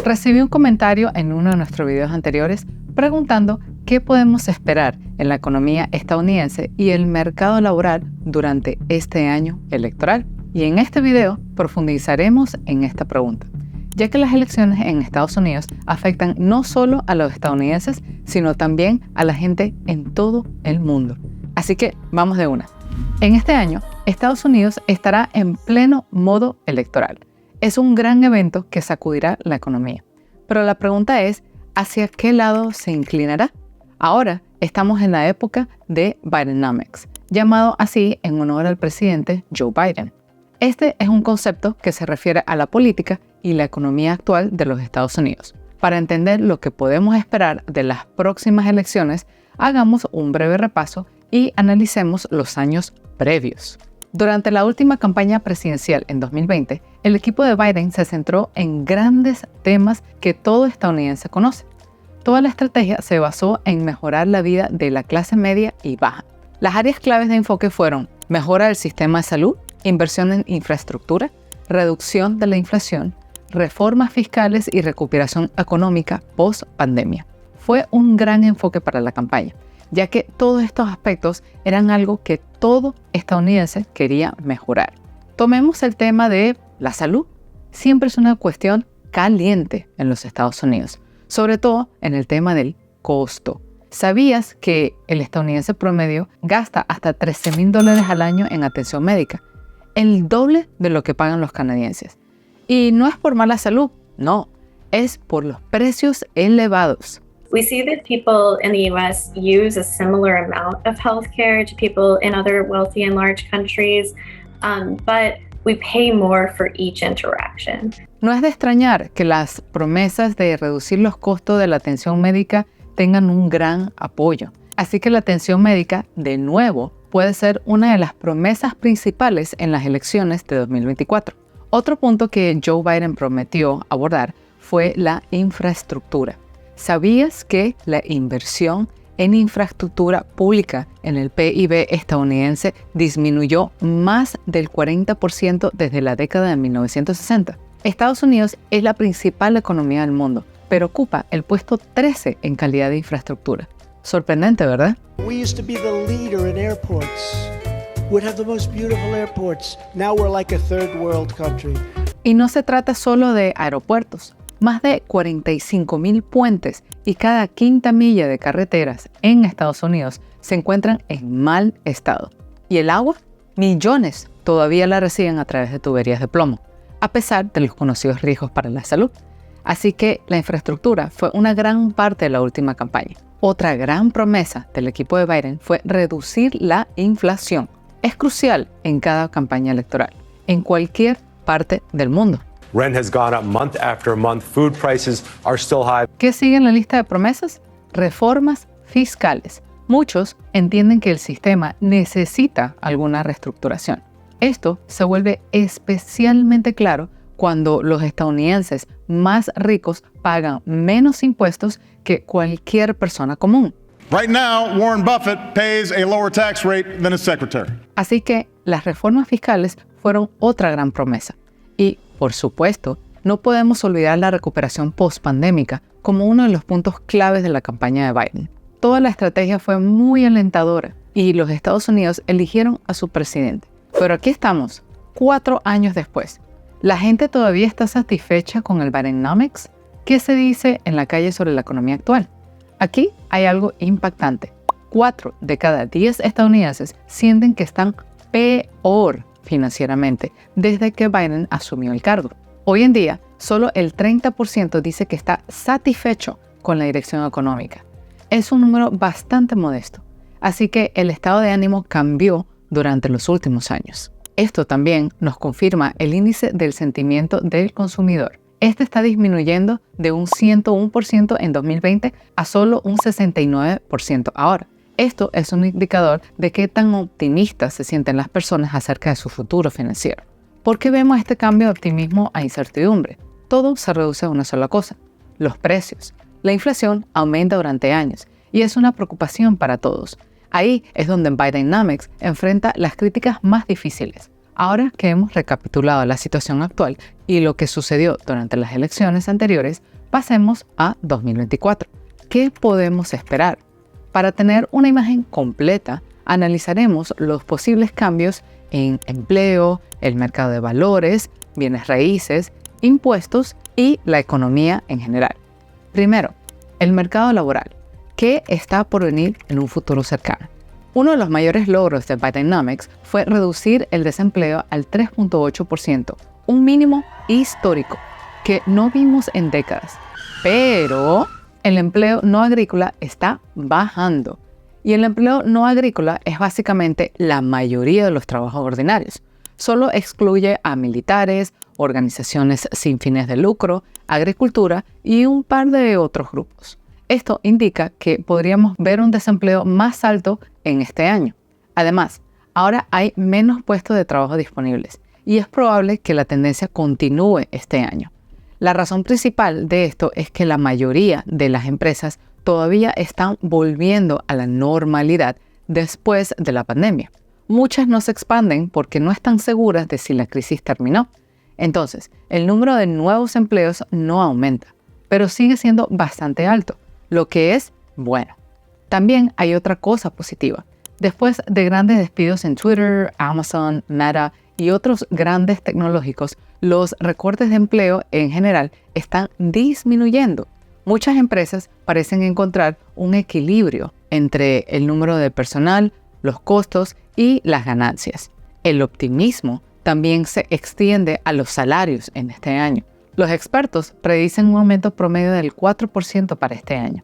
Recibí un comentario en uno de nuestros videos anteriores preguntando qué podemos esperar en la economía estadounidense y el mercado laboral durante este año electoral. Y en este video profundizaremos en esta pregunta, ya que las elecciones en Estados Unidos afectan no solo a los estadounidenses, sino también a la gente en todo el mundo. Así que vamos de una. En este año, Estados Unidos estará en pleno modo electoral. Es un gran evento que sacudirá la economía. Pero la pregunta es, ¿hacia qué lado se inclinará? Ahora estamos en la época de Bidenomics, llamado así en honor al presidente Joe Biden. Este es un concepto que se refiere a la política y la economía actual de los Estados Unidos. Para entender lo que podemos esperar de las próximas elecciones, hagamos un breve repaso y analicemos los años previos. Durante la última campaña presidencial en 2020, el equipo de Biden se centró en grandes temas que todo estadounidense conoce. Toda la estrategia se basó en mejorar la vida de la clase media y baja. Las áreas claves de enfoque fueron mejora del sistema de salud, inversión en infraestructura, reducción de la inflación, reformas fiscales y recuperación económica post-pandemia. Fue un gran enfoque para la campaña, ya que todos estos aspectos eran algo que todo estadounidense quería mejorar. Tomemos el tema de la salud. Siempre es una cuestión caliente en los Estados Unidos, sobre todo en el tema del costo. ¿Sabías que el estadounidense promedio gasta hasta $13,000 al año en atención médica? El doble de lo que pagan los canadienses. Y no es por mala salud, no, es por los precios elevados. We see that people in the U.S. use a similar amount of healthcare to people in other wealthy and large countries, but we pay more for each interaction. No es de extrañar que las promesas de reducir los costos de la atención médica tengan un gran apoyo. Así que la atención médica, de nuevo, puede ser una de las promesas principales en las elecciones de 2024. Otro punto que Joe Biden prometió abordar fue la infraestructura. ¿Sabías que la inversión en infraestructura pública en el PIB estadounidense disminuyó más del 40% desde la década de 1960? Estados Unidos es la principal economía del mundo, pero ocupa el puesto 13 en calidad de infraestructura. Sorprendente, ¿verdad? We used to be the leader in airports. We'd have the most beautiful airports. Now we're like a third world country. Y no se trata solo de aeropuertos. Más de 45,000 puentes y cada quinta milla de carreteras en Estados Unidos se encuentran en mal estado. ¿Y el agua? Millones todavía la reciben a través de tuberías de plomo, a pesar de los conocidos riesgos para la salud. Así que la infraestructura fue una gran parte de la última campaña. Otra gran promesa del equipo de Biden fue reducir la inflación. Es crucial en cada campaña electoral, en cualquier parte del mundo. Rent has gone up month after month. Food prices are still high. ¿Qué sigue en la lista de promesas? Reformas fiscales. Muchos entienden que el sistema necesita alguna reestructuración. Esto se vuelve especialmente claro cuando los estadounidenses más ricos pagan menos impuestos que cualquier persona común. Right now, Warren Buffett pays a lower tax rate than his secretary. Así que las reformas fiscales fueron otra gran promesa. Y, por supuesto, no podemos olvidar la recuperación post-pandémica como uno de los puntos claves de la campaña de Biden. Toda la estrategia fue muy alentadora y los Estados Unidos eligieron a su presidente. Pero aquí estamos, 4 años después. ¿La gente todavía está satisfecha con el Bidenomics? ¿Qué se dice en la calle sobre la economía actual? Aquí hay algo impactante. 4 de cada 10 estadounidenses sienten que están peor financieramente desde que Biden asumió el cargo. Hoy en día, solo el 30% dice que está satisfecho con la dirección económica. Es un número bastante modesto, así que el estado de ánimo cambió durante los últimos años. Esto también nos confirma el índice del sentimiento del consumidor. Este está disminuyendo de un 101% en 2020 a solo un 69% ahora. Esto es un indicador de qué tan optimistas se sienten las personas acerca de su futuro financiero. ¿Por qué vemos este cambio de optimismo a incertidumbre? Todo se reduce a una sola cosa: los precios. La inflación aumenta durante años y es una preocupación para todos. Ahí es donde Bidenomics enfrenta las críticas más difíciles. Ahora que hemos recapitulado la situación actual y lo que sucedió durante las elecciones anteriores, pasemos a 2024. ¿Qué podemos esperar? Para tener una imagen completa, analizaremos los posibles cambios en empleo, el mercado de valores, bienes raíces, impuestos y la economía en general. Primero, el mercado laboral. ¿Qué está por venir en un futuro cercano? Uno de los mayores logros de Bidenomics fue reducir el desempleo al 3.8%, un mínimo histórico que no vimos en décadas. Pero el empleo no agrícola está bajando. Y el empleo no agrícola es básicamente la mayoría de los trabajos ordinarios. Solo excluye a militares, organizaciones sin fines de lucro, agricultura y un par de otros grupos. Esto indica que podríamos ver un desempleo más alto en este año. Además, ahora hay menos puestos de trabajo disponibles y es probable que la tendencia continúe este año. La razón principal de esto es que la mayoría de las empresas todavía están volviendo a la normalidad después de la pandemia. Muchas no se expanden porque no están seguras de si la crisis terminó. Entonces, el número de nuevos empleos no aumenta, pero sigue siendo bastante alto, lo que es bueno. También hay otra cosa positiva. Después de grandes despidos en Twitter, Amazon, Meta y otros grandes tecnológicos, los recortes de empleo en general están disminuyendo. Muchas empresas parecen encontrar un equilibrio entre el número de personal, los costos y las ganancias. El optimismo también se extiende a los salarios en este año. Los expertos predicen un aumento promedio del 4% para este año.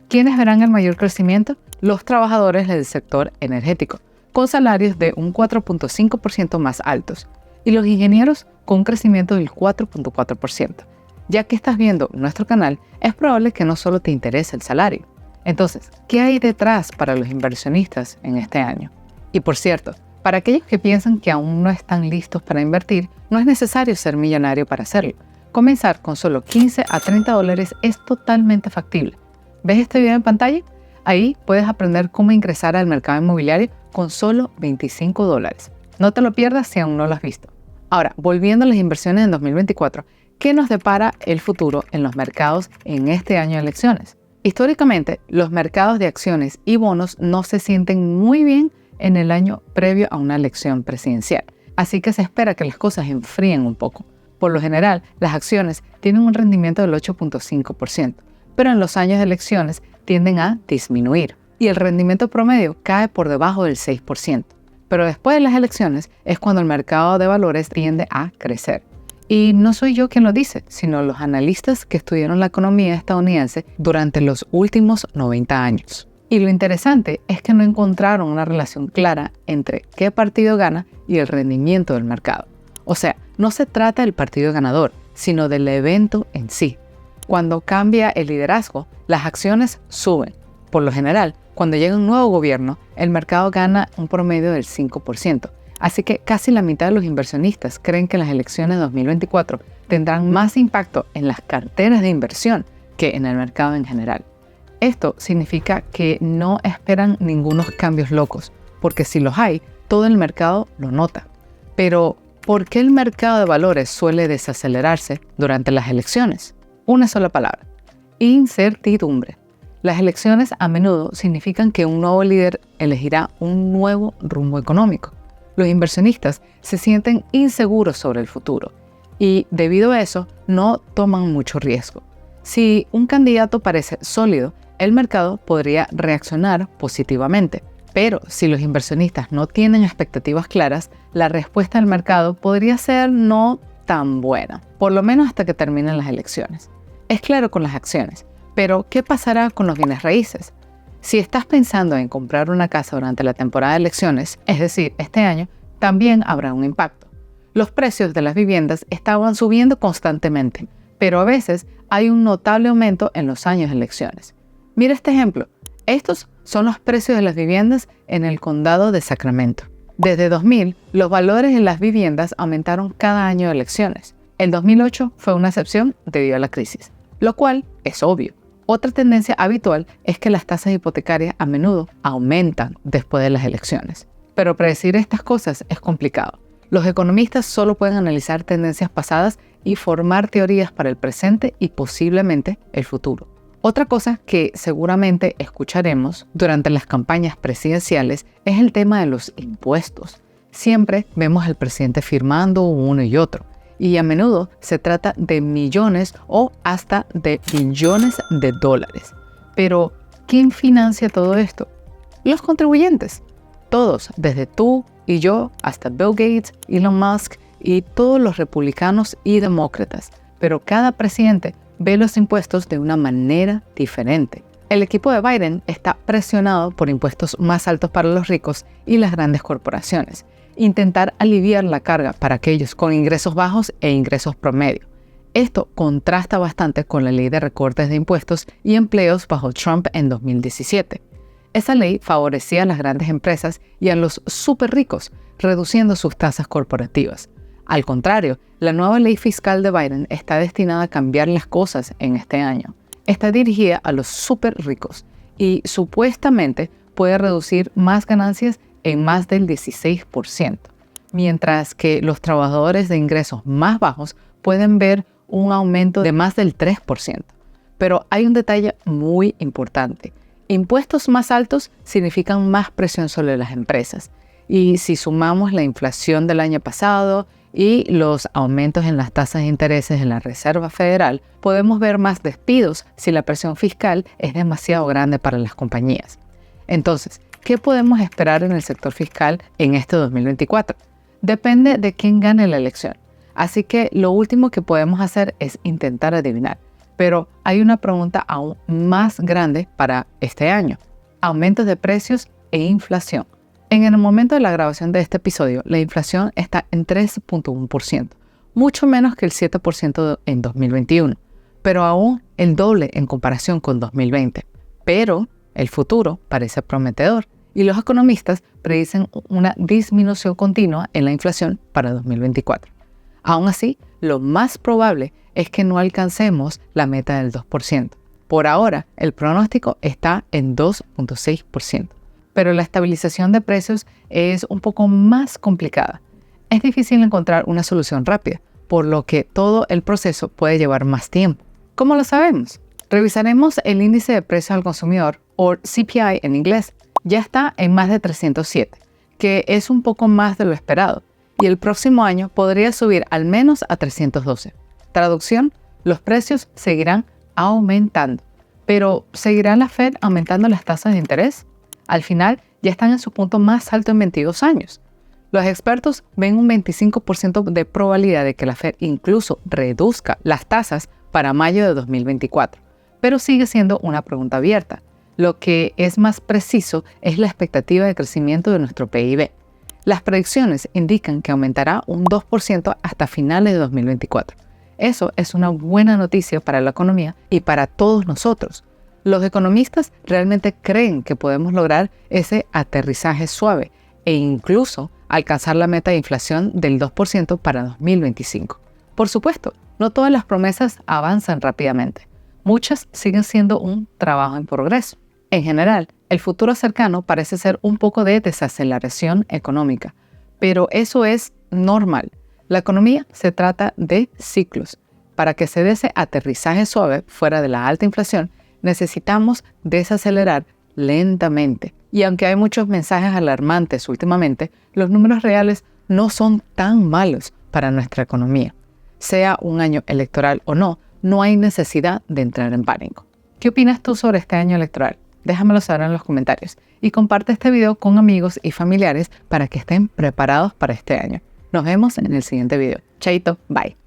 ¿Quiénes verán el mayor crecimiento? Los trabajadores del sector energético, con salarios de un 4.5% más altos, y los ingenieros con un crecimiento del 4.4%. Ya que estás viendo nuestro canal, es probable que no solo te interese el salario. Entonces, ¿qué hay detrás para los inversionistas en este año? Y por cierto, para aquellos que piensan que aún no están listos para invertir, no es necesario ser millonario para hacerlo. Comenzar con solo 15 a 30 dólares es totalmente factible. ¿Ves este video en pantalla? Ahí puedes aprender cómo ingresar al mercado inmobiliario con solo 25 dólares. No te lo pierdas si aún no lo has visto. Ahora, volviendo a las inversiones en 2024, ¿qué nos depara el futuro en los mercados en este año de elecciones? Históricamente, los mercados de acciones y bonos no se sienten muy bien en el año previo a una elección presidencial, así que se espera que las cosas enfríen un poco. Por lo general, las acciones tienen un rendimiento del 8.5%, pero en los años de elecciones tienden a disminuir y el rendimiento promedio cae por debajo del 6%. Pero después de las elecciones es cuando el mercado de valores tiende a crecer. Y no soy yo quien lo dice, sino los analistas que estudiaron la economía estadounidense durante los últimos 90 años. Y lo interesante es que no encontraron una relación clara entre qué partido gana y el rendimiento del mercado. O sea, no se trata del partido ganador, sino del evento en sí. Cuando cambia el liderazgo, las acciones suben. Por lo general, cuando llega un nuevo gobierno, el mercado gana un promedio del 5%. Así que casi la mitad de los inversionistas creen que las elecciones de 2024 tendrán más impacto en las carteras de inversión que en el mercado en general. Esto significa que no esperan ningunos cambios locos, porque si los hay, todo el mercado lo nota. Pero, ¿por qué el mercado de valores suele desacelerarse durante las elecciones? Una sola palabra: incertidumbre. Las elecciones a menudo significan que un nuevo líder elegirá un nuevo rumbo económico. Los inversionistas se sienten inseguros sobre el futuro y, debido a eso, no toman mucho riesgo. Si un candidato parece sólido, el mercado podría reaccionar positivamente. Pero si los inversionistas no tienen expectativas claras, la respuesta del mercado podría ser no tan buena, por lo menos hasta que terminen las elecciones. Es claro con las acciones, pero ¿qué pasará con los bienes raíces? Si estás pensando en comprar una casa durante la temporada de elecciones, es decir, este año, también habrá un impacto. Los precios de las viviendas estaban subiendo constantemente, pero a veces hay un notable aumento en los años de elecciones. Mira este ejemplo. Estos son los precios de las viviendas en el condado de Sacramento. Desde 2000, los valores de las viviendas aumentaron cada año de elecciones. El 2008 fue una excepción debido a la crisis, lo cual es obvio. Otra tendencia habitual es que las tasas hipotecarias a menudo aumentan después de las elecciones. Pero predecir estas cosas es complicado. Los economistas solo pueden analizar tendencias pasadas y formar teorías para el presente y posiblemente el futuro. Otra cosa que seguramente escucharemos durante las campañas presidenciales es el tema de los impuestos. Siempre vemos al presidente firmando uno y otro, y a menudo se trata de millones o hasta de billones de dólares. Pero, ¿quién financia todo esto? Los contribuyentes. Todos, desde tú y yo hasta Bill Gates, Elon Musk y todos los republicanos y demócratas. Pero cada presidente ve los impuestos de una manera diferente. El equipo de Biden está presionado por impuestos más altos para los ricos y las grandes corporaciones. Intentar aliviar la carga para aquellos con ingresos bajos e ingresos promedio. Esto contrasta bastante con la ley de recortes de impuestos y empleos bajo Trump en 2017. Esa ley favorecía a las grandes empresas y a los súper ricos, reduciendo sus tasas corporativas. Al contrario, la nueva ley fiscal de Biden está destinada a cambiar las cosas en este año. Está dirigida a los súper ricos y supuestamente puede reducir más ganancias en más del 16%, mientras que los trabajadores de ingresos más bajos pueden ver un aumento de más del 3%. Pero hay un detalle muy importante. Impuestos más altos significan más presión sobre las empresas. Y si sumamos la inflación del año pasado y los aumentos en las tasas de intereses en la Reserva Federal, podemos ver más despidos si la presión fiscal es demasiado grande para las compañías. Entonces, ¿qué podemos esperar en el sector fiscal en este 2024? Depende de quién gane la elección. Así que lo último que podemos hacer es intentar adivinar. Pero hay una pregunta aún más grande para este año: aumentos de precios e inflación. En el momento de la grabación de este episodio, la inflación está en 3.1%, mucho menos que el 7% en 2021, pero aún el doble en comparación con 2020. Pero el futuro parece prometedor y los economistas predicen una disminución continua en la inflación para 2024. Aún así, lo más probable es que no alcancemos la meta del 2%. Por ahora, el pronóstico está en 2.6%. Pero la estabilización de precios es un poco más complicada. Es difícil encontrar una solución rápida, por lo que todo el proceso puede llevar más tiempo. ¿Cómo lo sabemos? Revisaremos el índice de precios al consumidor, o CPI en inglés. Ya está en más de 307, que es un poco más de lo esperado, y el próximo año podría subir al menos a 312. Traducción: los precios seguirán aumentando. Pero, ¿seguirá la Fed aumentando las tasas de interés? Al final, ya están en su punto más alto en 22 años. Los expertos ven un 25% de probabilidad de que la Fed incluso reduzca las tasas para mayo de 2024, pero sigue siendo una pregunta abierta. Lo que es más preciso es la expectativa de crecimiento de nuestro PIB. Las predicciones indican que aumentará un 2% hasta finales de 2024. Eso es una buena noticia para la economía y para todos nosotros. Los economistas realmente creen que podemos lograr ese aterrizaje suave e incluso alcanzar la meta de inflación del 2% para 2025. Por supuesto, no todas las promesas avanzan rápidamente. Muchas siguen siendo un trabajo en progreso. En general, el futuro cercano parece ser un poco de desaceleración económica, pero eso es normal. La economía se trata de ciclos. Para que se dé ese aterrizaje suave fuera de la alta inflación, necesitamos desacelerar lentamente. Y aunque hay muchos mensajes alarmantes últimamente, los números reales no son tan malos para nuestra economía. Sea un año electoral o no, no hay necesidad de entrar en pánico. ¿Qué opinas tú sobre este año electoral? Déjamelo saber en los comentarios y comparte este video con amigos y familiares para que estén preparados para este año. Nos vemos en el siguiente video. Chaito, bye.